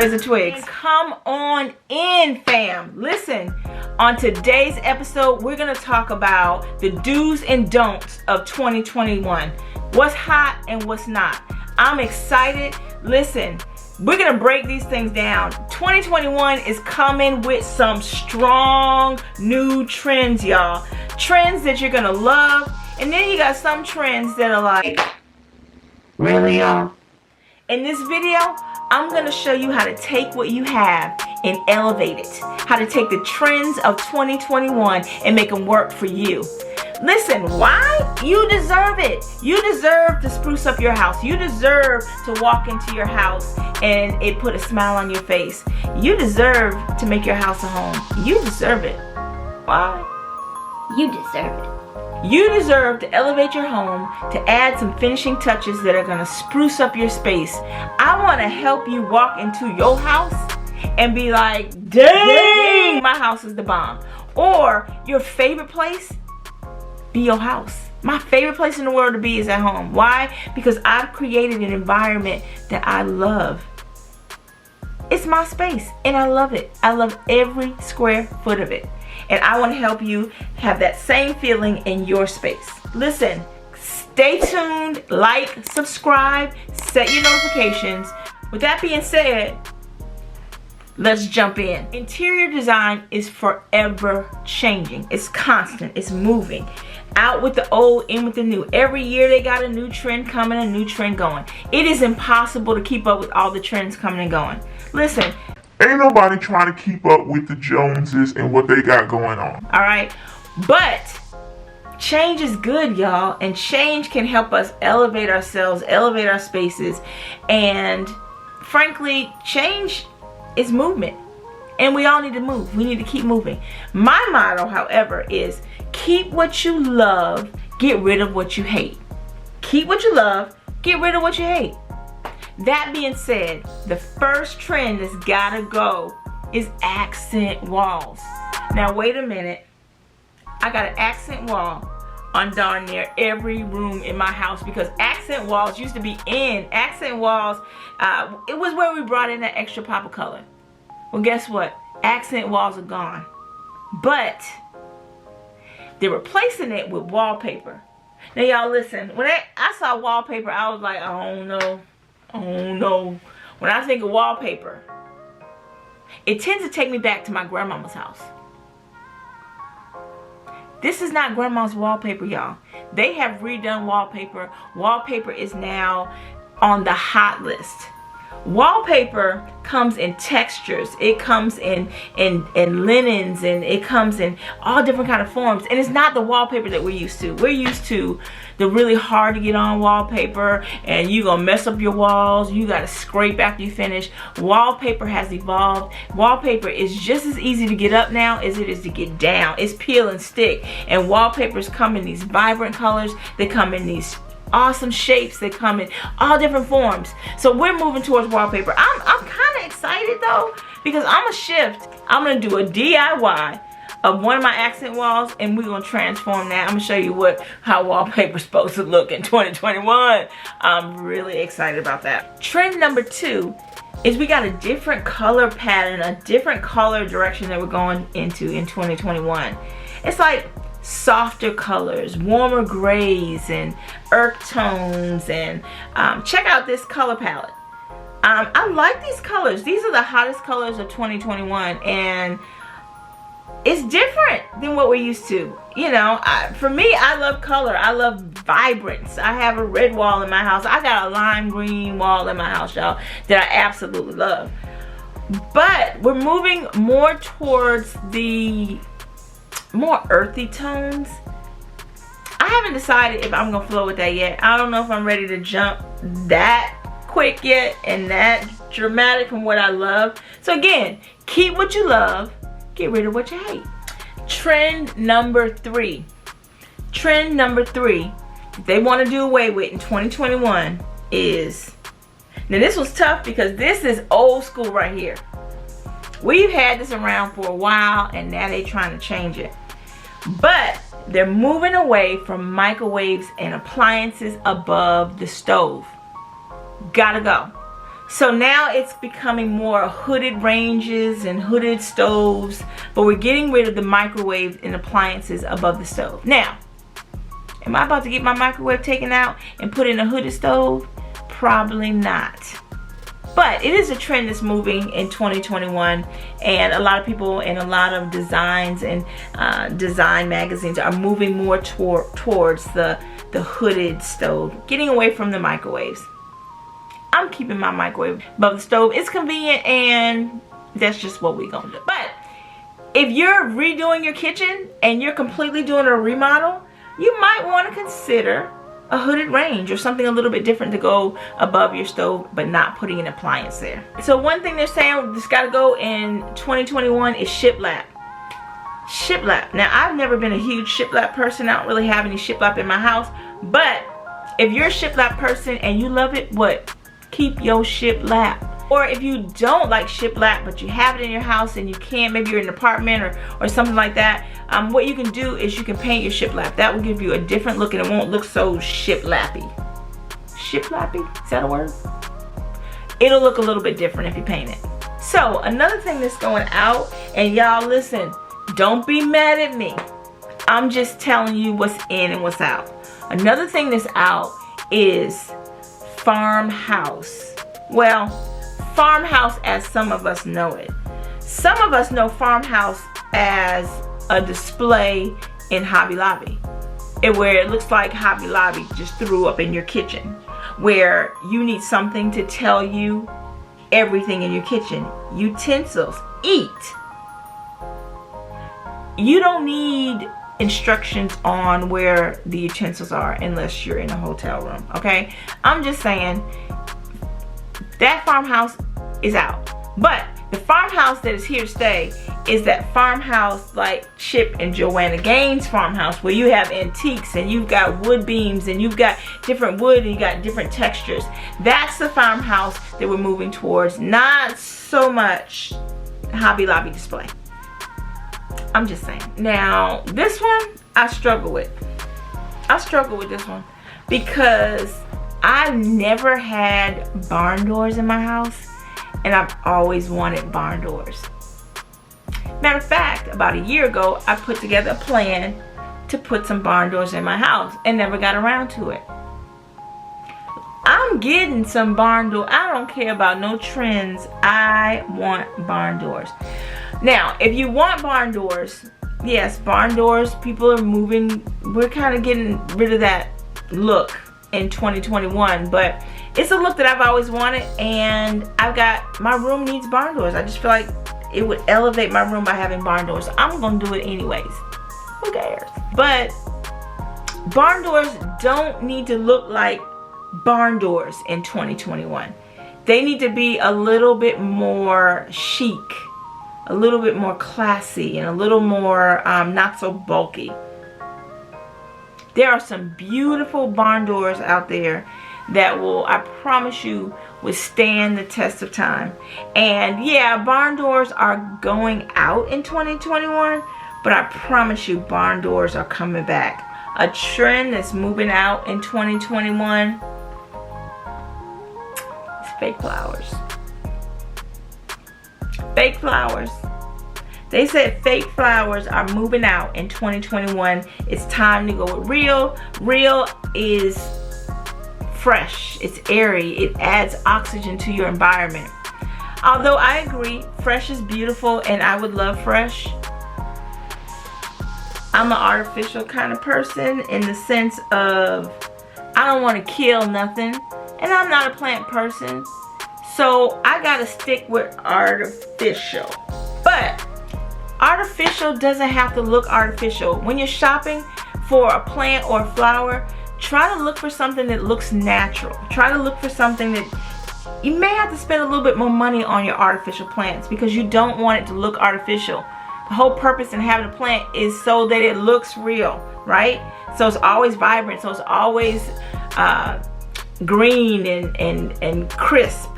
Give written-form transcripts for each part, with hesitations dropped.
raise the twigs. Come on in, fam. Listen, on today's episode, we're gonna talk about the do's and don'ts of 2021. What's hot and what's not. I'm excited. Listen, we're gonna break these things down. 2021 is coming with some strong new trends, y'all. Trends that you're gonna love. And then you got some trends that are like, really, y'all? In this video, I'm gonna show you how to take what you have and elevate it. How to take the trends of 2021 and make them work for you. Listen, why? You deserve it. You deserve to spruce up your house. You deserve to walk into your house and it put a smile on your face. You deserve to make your house a home. You deserve it. Why? You deserve it. You deserve to elevate your home, to add some finishing touches that are gonna spruce up your space. I wanna help you walk into your house and be like, dang, my house is the bomb. Or your favorite place, be your house. My favorite place in the world to be is at home. Why? Because I've created an environment that I love. It's my space and I love it. I love every square foot of it. And I want to help you have that same feeling in your space. Listen, stay tuned, like, subscribe, set your notifications. With that being said, let's jump in. Interior design is forever changing. It's constant, it's moving. Out with the old, in with the new. Every year they got a new trend coming, a new trend going. It is impossible to keep up with all the trends coming and going. Listen, ain't nobody trying to keep up with the Joneses and what they got going on. All right, but change is good, y'all, and change can help us elevate ourselves, elevate our spaces, and frankly, change is movement, and we all need to move. We need to keep moving. My motto, however, is keep what you love, get rid of what you hate. Keep what you love, get rid of what you hate. That being said, the first trend that's gotta go is accent walls. Now wait a minute. I got an accent wall on darn near every room in my house because accent walls used to be in. Accent walls, it was where we brought in that extra pop of color. Well, guess what? Accent walls are gone. But they're replacing it with wallpaper. Now y'all listen, when I saw wallpaper, I was like, oh no. Oh no. When I think of wallpaper, it tends to take me back to my grandmama's house. This is not grandma's wallpaper, y'all. They have redone wallpaper. Wallpaper is now on the hot list. Wallpaper comes in textures. It comes in linens, and it comes in all different kind of forms. And it's not the wallpaper that we're used to. We're used to the really hard to get on wallpaper, and you're gonna mess up your walls. You gotta scrape after you finish. Wallpaper has evolved. Wallpaper is just as easy to get up now as it is to get down. It's peel and stick. And wallpapers come in these vibrant colors. They come in these awesome shapes. They come in all different forms. So we're moving towards wallpaper. I'm kind of excited though, because I'm gonna shift. I'm gonna do a DIY of one of my accent walls, and we're gonna transform that. I'm gonna show you how wallpaper's supposed to look in 2021. I'm really excited about that. Trend number 2 is we got a different color pattern, a different color direction that we're going into in 2021. It's like softer colors, warmer grays and earth tones, and check out this color palette. I like these colors. These are the hottest colors of 2021, and it's different than what we're used to. You know, for me, I love color. I love vibrance. I have a red wall in my house. I got a lime green wall in my house, y'all, that I absolutely love. But we're moving more towards the more earthy tones. I haven't decided if I'm gonna flow with that yet. I don't know if I'm ready to jump that quick yet and that dramatic from what I love. So again, keep what you love, get rid of what you hate. Trend number 3. Trend number 3 that they want to do away with in 2021 is, now this was tough because this is old school right here. We've had this around for a while and now they're trying to change it. But they're moving away from microwaves and appliances above the stove. Gotta go. So now it's becoming more hooded ranges and hooded stoves, but we're getting rid of the microwave and appliances above the stove. Now, am I about to get my microwave taken out and put in a hooded stove? Probably not. But it is a trend that's moving in 2021, and a lot of people and a lot of designs and design magazines are moving more towards the hooded stove, getting away from the microwaves. I'm keeping my microwave above the stove. It's convenient, and that's just what we're gonna do. But if you're redoing your kitchen and you're completely doing a remodel, you might want to consider a hooded range or something a little bit different to go above your stove, but not putting an appliance there. So one thing they're saying that's got to go in 2021 is shiplap. Shiplap. Now, I've never been a huge shiplap person. I don't really have any shiplap in my house, but if you're a shiplap person and you love it, what? Keep your shiplap. Or if you don't like shiplap, but you have it in your house and you can't, maybe you're in an apartment or something like that, what you can do is you can paint your shiplap. That will give you a different look and it won't look so shiplappy. Shiplappy? Is that a word? It'll look a little bit different if you paint it. So another thing that's going out, and y'all listen, don't be mad at me. I'm just telling you what's in and what's out. Another thing that's out is farmhouse. Well, farmhouse as some of us know it. Some of us know farmhouse as a display in Hobby Lobby, where it looks like Hobby Lobby just threw up in your kitchen, where you need something to tell you everything in your kitchen. Utensils, eat. You don't need instructions on where the utensils are unless you're in a hotel room, okay? I'm just saying that farmhouse is out. But the farmhouse that is here to stay is that farmhouse like Chip and Joanna Gaines farmhouse, where you have antiques and you've got wood beams and you've got different wood and you got different textures. That's the farmhouse that we're moving towards, not so much Hobby Lobby display. I'm just saying. Now, this one I struggle with. I struggle with this one because I've never had barn doors in my house, and I've always wanted barn doors. Matter of fact, about a year ago, I put together a plan to put some barn doors in my house and never got around to it. I'm getting some barn door. I don't care about no trends. I want barn doors. Now, if you want barn doors, yes, barn doors, people are moving. We're kind of getting rid of that look in 2021, but it's a look that I've always wanted, and my room needs barn doors. I just feel like it would elevate my room by having barn doors. I'm gonna do it anyways. Who cares? But barn doors don't need to look like barn doors in 2021. They need to be a little bit more chic, a little bit more classy, and a little more not so bulky. There are some beautiful barn doors out there that will, I promise you, withstand the test of time. And yeah, barn doors are going out in 2021, but I promise you barn doors are coming back. A trend that's moving out in 2021 is fake flowers. Fake flowers. They said fake flowers are moving out in 2021. It's time to go with real. Real is fresh, it's airy, it adds oxygen to your environment. Although I agree, fresh is beautiful and I would love fresh. I'm an artificial kind of person in the sense of I don't want to kill nothing, and I'm not a plant person, so I gotta stick with artificial. But artificial doesn't have to look artificial. When you're shopping for a plant or a flower, try to look for something that looks natural. Try to look for something that you may have to spend a little bit more money on your artificial plants because you don't want it to look artificial. The whole purpose in having a plant is so that it looks real, right? So it's always vibrant, so it's always green and crisp.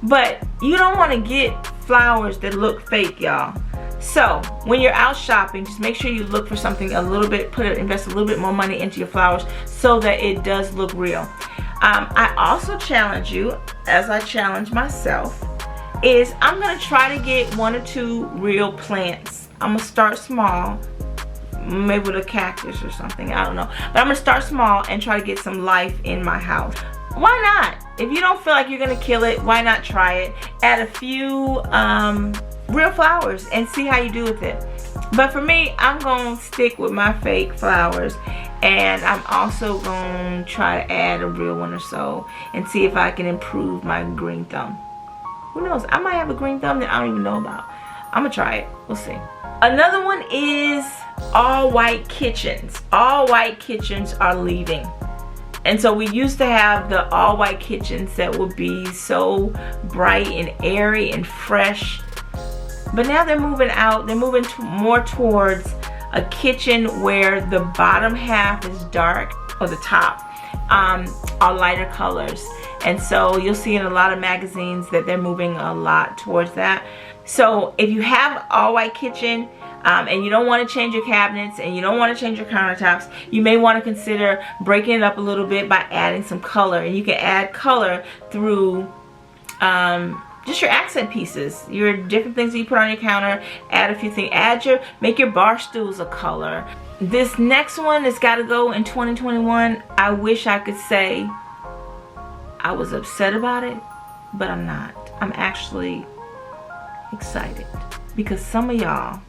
But you don't want to get flowers that look fake, y'all. So when you're out shopping, just make sure you look for something a little bit, invest a little bit more money into your flowers so that it does look real. I also challenge you, as I challenge myself, is I'm gonna try to get 1 or 2 real plants. I'm gonna start small, maybe with a cactus or something, I don't know. But I'm gonna start small and try to get some life in my house. Why not? If you don't feel like you're gonna kill it, why not try it? Add a few real flowers and see how you do with it. But for me, I'm gonna stick with my fake flowers, and I'm also gonna try to add a real one or so and see if I can improve my green thumb. Who knows? I might have a green thumb that I don't even know about. I'm gonna try it. We'll see. Another one is all white kitchens. All white kitchens are leaving. And so we used to have the all white kitchens that would be so bright and airy and fresh. But now they're moving out. They're moving more towards a kitchen where the bottom half is dark, or the top are lighter colors. And so you'll see in a lot of magazines that they're moving a lot towards that. So if you have all white kitchen and you don't want to change your cabinets and you don't want to change your countertops, you may want to consider breaking it up a little bit by adding some color. And you can add color through just your accent pieces, your different things that you put on your counter. Add a few things. Make your bar stools a color. This next one has got to go in 2021. I wish I could say I was upset about it, but I'm not. I'm actually excited because some of y'all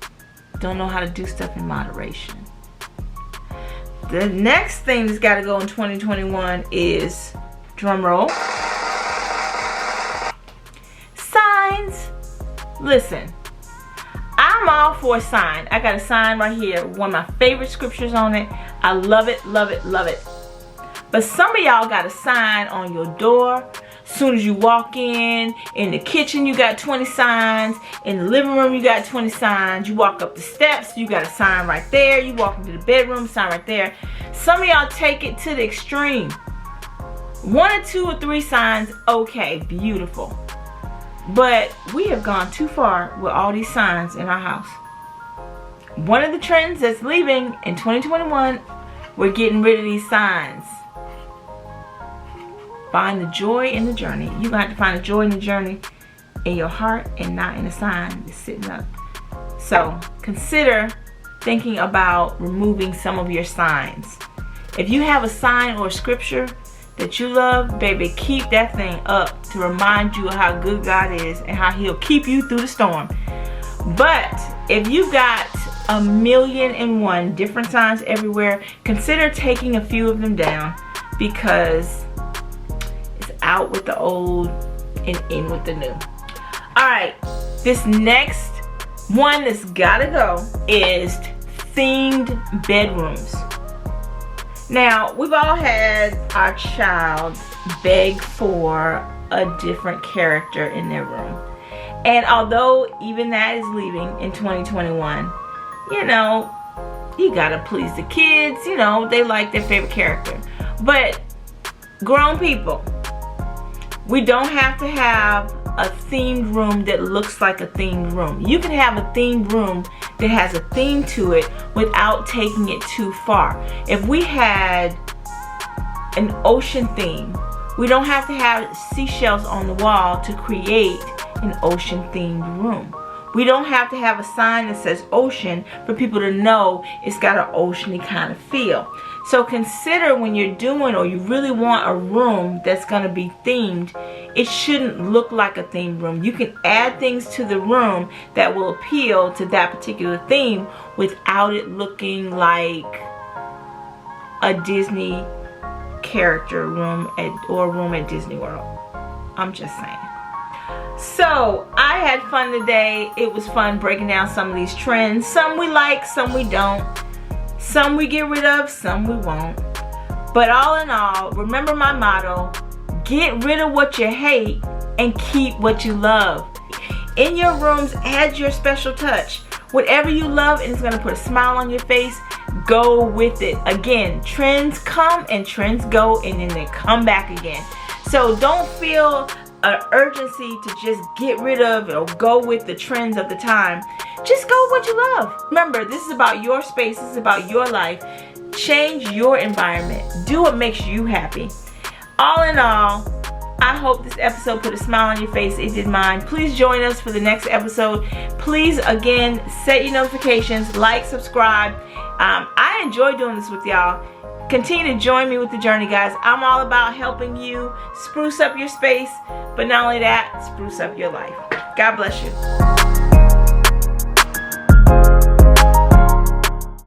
don't know how to do stuff in moderation. The next thing that's got to go in 2021 is, drum roll, signs. Listen, I'm all for a sign. I got a sign right here, one of my favorite scriptures on it. I love it, love it, love it. But some of y'all got a sign on your door. As soon as you walk in the kitchen you got 20 signs, in the living room you got 20 signs, you walk up the steps, you got a sign right there, you walk into the bedroom, sign right there. Some of y'all take it to the extreme. 1 or 2 or 3 signs, okay, beautiful. But we have gone too far with all these signs in our house. One of the trends that's leaving in 2021, we're getting rid of these signs. Find the joy in the journey. You're going to have to find the joy in the journey in your heart and not in a sign that's sitting up. So consider thinking about removing some of your signs. If you have a sign or a scripture that you love, baby, keep that thing up to remind you of how good God is and how He'll keep you through the storm. But if you've got 1,000,001 different signs everywhere, consider taking a few of them down, because out with the old and in with the new. Alright, this next one that's gotta go is themed bedrooms. Now, we've all had our child beg for a different character in their room. And although even that is leaving in 2021, you know, you gotta please the kids. You know, they like their favorite character. But grown people, we don't have to have a themed room that looks like a themed room. You can have a themed room that has a theme to it without taking it too far. If we had an ocean theme, we don't have to have seashells on the wall to create an ocean themed room. We don't have to have a sign that says ocean for people to know it's got an oceany kind of feel. So consider when you're doing, or you really want a room that's going to be themed, it shouldn't look like a themed room. You can add things to the room that will appeal to that particular theme without it looking like a Disney character room or a room at Disney World. I'm just saying. So I had fun today. It was fun breaking down some of these trends. Some we like, some we don't. Some we get rid of, some we won't. But all in all, remember my motto: get rid of what you hate and keep what you love. In your rooms, add your special touch. Whatever you love and it's going to put a smile on your face, go with it. Again, trends come and trends go, and then they come back again. So don't feel an urgency to just get rid of or go with the trends of the time. Just go with what you love. Remember, this is about your space. This is about your life. Change your environment. Do what makes you happy. all in all, I hope this episode put a smile on your face. It did mine. Please join us for the next episode. Please, again, set your notifications, like, subscribe. I enjoy doing this with y'all. Continue to join me with the journey, guys. I'm all about helping you spruce up your space, but not only that, spruce up your life. God bless you.